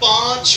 5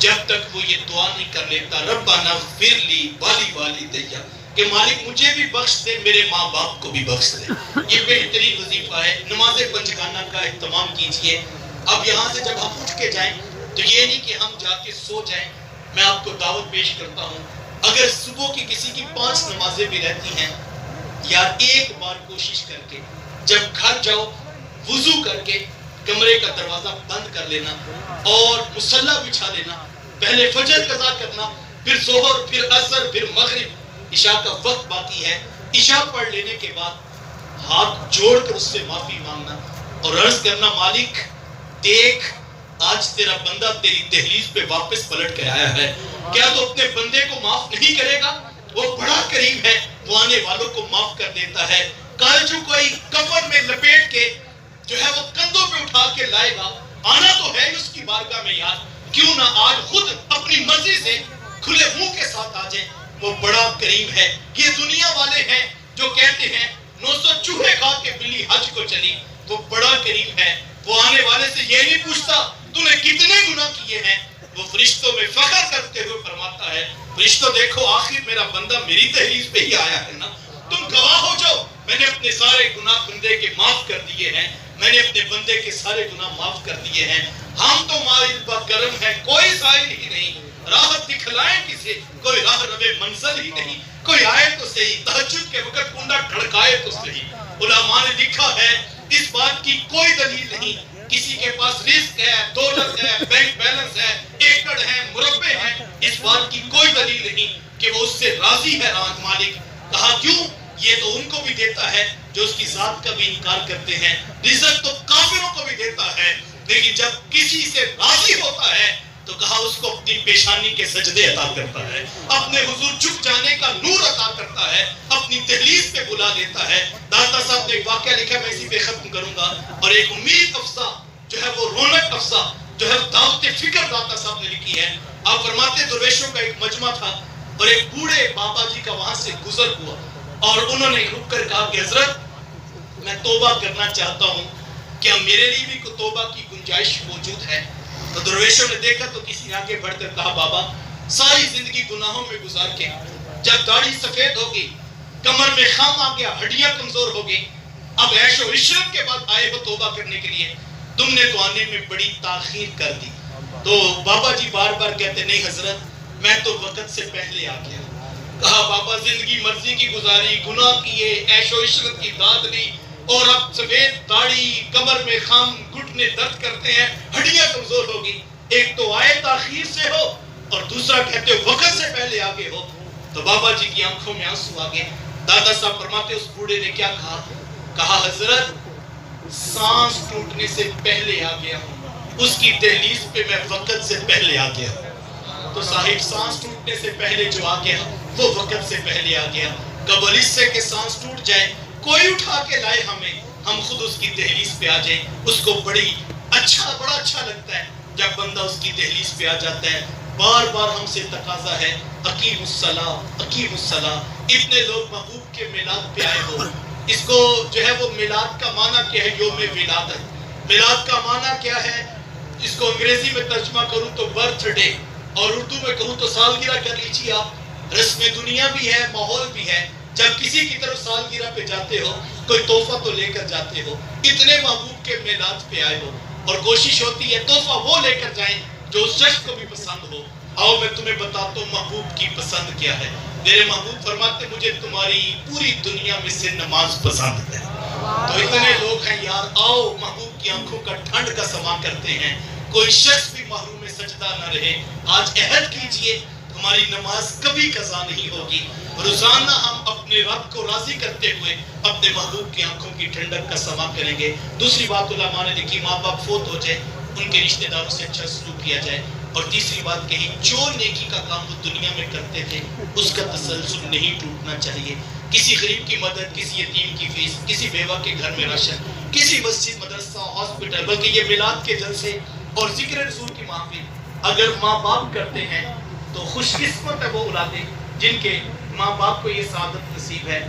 جب تک وہ یہ دعا نہیں کر لیتا ربنا اغفر لی والی والدیا کہ مالک مجھے بھی بخش دے میرے ماں باپ کو بھی بخش دے. یہ بہترین وظیفہ ہے. نماز پنجگانہ کا اہتمام کیجئے. اب یہاں سے جب ہم اٹھ کے جائیں تو یہ نہیں کہ ہم جا کے سو جائیں. میں آپ کو دعوت پیش کرتا ہوں اگر صبح کی کسی کی 5 نمازیں بھی رہتی ہیں یار ایک بار کوشش کر کے جب گھر جاؤ وضو کر کے کمرے کا دروازہ بند کر لینا اور مصلی بچھا لینا. پہلے فجر قضا کرنا پھر ظہر پھر عصر پھر مغرب عشاء کا وقت باقی ہے. عشاء پڑھ لینے کے بعد ہاتھ جوڑ کر اس سے معافی مانگنا اور عرض کرنا مالک دیکھ آج تیرا بندہ تیری دہلیز پہ واپس پلٹ کے آیا ہے. کیا تو اپنے بندے کو معاف نہیں کرے گا؟ وہ بڑا کریم ہے وہ آنے والوں کو معاف کر دیتا ہے. کالجو کوئی کفن میں لپیٹ کے جو ہے وہ کندھوں پہ اٹھا کے لائے گا. آنا تو ہے اس کی بارگاہ میں یار کیوں نہ آج خود اپنی مرضی سے کھلے منہ کے ساتھ آ جائیں. وہ بڑا کریم ہے. یہ دنیا والے ہیں جو کہتے ہیں 900 چوہے کھا کے بلی حج کو چلی. وہ بڑا کریم ہے. وہ آنے والے سے یہ نہیں پوچھتا تو نے کتنے گناہ کیے ہیں. وہ فرشتوں میں فخر کرتے ہوئے فرماتا ہے فرشتوں دیکھو آخر میرا بندہ میری دہلیز پہ ہی آیا ہے نا. تم گواہ ہو جاؤ میں نے اپنے سارے گناہ بندے کے معاف کر دیے ہیں. میں نے اپنے بندے کے سارے گناہ معاف کر دیے ہیں. ہم تو مائل پر کرم ہے کوئی سائل ہی نہیں. راحت دکھلائیں کسے کوئی راہ روے منزل ہی نہیں. کوئی آئے تو صحیح تہجد کے وقت کنڈا کھڑکائے تو صحیح. علماء نے لکھا ہے اس بات کی کوئی دلیل نہیں کسی کے پاس رزق ہے دولت ہے بینک بیلنس ہے ایکڑ ہے مربع ہے اس بات کی کوئی دلیل نہیں کہ وہ اس سے راضی ہے مالک. کہا کیوں یہ تو ان کو بھی دیتا ہے جو اس کی ذات کا بھی انکار کرتے ہیں. رزق تو کافروں کو بھی دیتا ہے لیکن جب کسی سے راضی ہوتا ہے تو کہا اس کو اپنی پیشانی کے سجدے عطا کرتا ہے اپنے حضور جھک جانے کا نور عطا کرتا ہے اپنی دہلیز پہ بلا لیتا ہے. داتا صاحب نے ایک واقعہ لکھا میں اسی پہ ختم کروں گا اور ایک امید افزا جو ہے وہ رونق افزا جو ہے دعوت فکر داتا صاحب نے لکھی ہے. آپ فرماتے درویشوں کا ایک مجمع تھا اور ایک بوڑھے بابا جی کا وہاں سے گزر ہوا اور انہوں نے رک کر کہا کہ حضرت میں توبہ کرنا چاہتا ہوں کیا میرے لیے بھی کوئی توبہ کی گنجائش موجود ہے؟ تو درویشوں نے دیکھا تو کسی نے آگے بڑھ کر کہا بابا ساری زندگی گناہوں میں گزار کے جب داڑھی سفید ہوگی کمر میں خم آ گیا ہڈیاں کمزور ہو گئی اب عیش و عشرت کے بعد آئے ہو توبہ کرنے کے لیے تم نے تو آنے میں بڑی تاخیر کر دی. تو بابا جی بار بار کہتے نہیں حضرت میں تو وقت سے پہلے آ گیا. کہا بابا زندگی مرضی کی گزاری گناہ کیے عیش و عشرت کی داد لی اور اب سفید داڑھی کمر میں خم گھٹنے درد کرتے ہیں ہڈیاں کمزور ہوگی. ایک تو آئے تاخیر سے ہو اور دوسرا کہتے ہو وقت سے پہلے آگے ہو. تو بابا جی کی آنکھوں میں آنسو آ گئے. دادا صاحب فرماتے اس بوڑھے نے کیا کہا؟ کہا حضرت سانس ٹوٹنے سے پہلے آ گیا ہوں اس کی دہلیز پہ میں وقت سے پہلے آ گیا. تو صاحب سانس ٹوٹنے سے پہلے جو آ گیا وہ وقت سے پہلے آ گیا. قبل اس سے کہ سانس ٹوٹ جائے کوئی اٹھا کے لائے ہمیں ہم خود اس کی دہلیز پہ آ جائیں. اس کو بڑا اچھا لگتا ہے جب بندہ اس کی دہلیز پہ آ جاتا ہے. بار بار ہم سے تقاضا ہے اقیم الصلاۃ. اتنے لوگ محبوب کے میلاد پہ آئے ہو. اس کو جو ہے وہ میلاد کا معنی کیا ہے؟ یوم ولادت. میلاد کا معنی کیا ہے؟ اس کو انگریزی میں ترجمہ کروں تو برتھ ڈے اور اردو میں کہوں تو سالگرہ کر لیجیے آپ. رسم دنیا بھی ہے ماحول بھی ہے. جب کسی کی طرف سالگرہ پہ جاتے ہو کوئی تحفہ تو لے کر جاتے ہو. اتنے محبوب کے میلاد پہ آئے ہو اور کوشش ہوتی ہے تحفہ وہ لے کر جائیں جو اس شخص کو بھی پسند ہو. آؤ میں تمہیں بتاتا ہوں محبوب کی پسند کیا ہے. میرے محبوب فرماتے مجھے تمہاری پوری دنیا میں سے نماز پسند ہے. تو اتنے لوگ ہیں یار آؤ محبوب کی آنکھوں کا ٹھنڈ کا سما کرتے ہیں. کوئی شخص بھی محروم سجدہ نہ رہے. آج عہد کیجئے ہماری نماز کبھی قضا نہیں ہوگی. روزانہ ہم اپنے رب کو راضی کرتے ہوئے اپنے محبوب کی آنکھوں کی ٹھنڈک کا سما کریں گے. دوسری بات علماء نے لکھی ماں باپ فوت ہو جائے ان کے رشتہ داروں سے اچھا سلوک کیا جائے. اور تیسری بات کہی جو نیکی کا کام وہ دنیا میں کرتے تھے اس کا تسلسل نہیں ٹوٹنا چاہیے. کسی غریب کی مدد کسی یتیم کی فیس کسی بیوہ کے گھر میں راشن کسی مسجد مدرسہ ہاسپٹل بلکہ یہ میلاد کے جلسے اور ذکر رسول کی محفل اگر ماں باپ کرتے ہیں تو خوش قسمت ہے وہ اولادیں جن کے ماں باپ کو یہ سعادت نصیب ہے.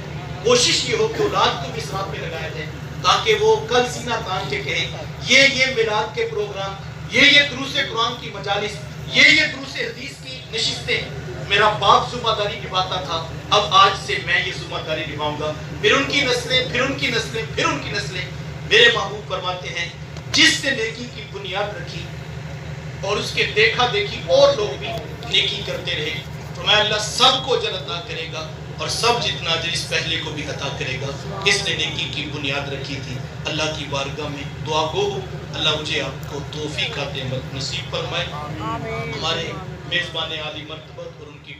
کوشش یہ ہو کہ اولاد کو بھی اس رات پہ لگایا جائے تاکہ وہ کل سینہ تان کے کہیں یہ میلاد کے پروگرام یہ دروس قرآن کی مجالس یہ دروس سے حدیث کی نشستیں میرا باپ ذمہ داری نبھاتا تھا، اب آج سے میں یہ ذمہ داری نبھاؤں گا، پھر ان کی نسلیں، پھر ان کی نسلیں، پھر ان کی نسلیں۔ میرے محبوب فرماتے ہیں جس نے نیکی کی بنیاد رکھی اور اس کے دیکھا دیکھی اور لوگ بھی نیکی کرتے رہے، فرمایا اللہ سب کو اجر عطا کرے گا اور سب جتنا اجر اس پہلے کو بھی عطا کرے گا، اس نے نیکی کی بنیاد رکھی تھی۔ اللہ کی بارگاہ میں دعا گو ہوں، اللہ مجھے آپ کو توفیق عطا نصیب فرمائے۔ ہمارے میزبان عالی مرتبہ اور ان کی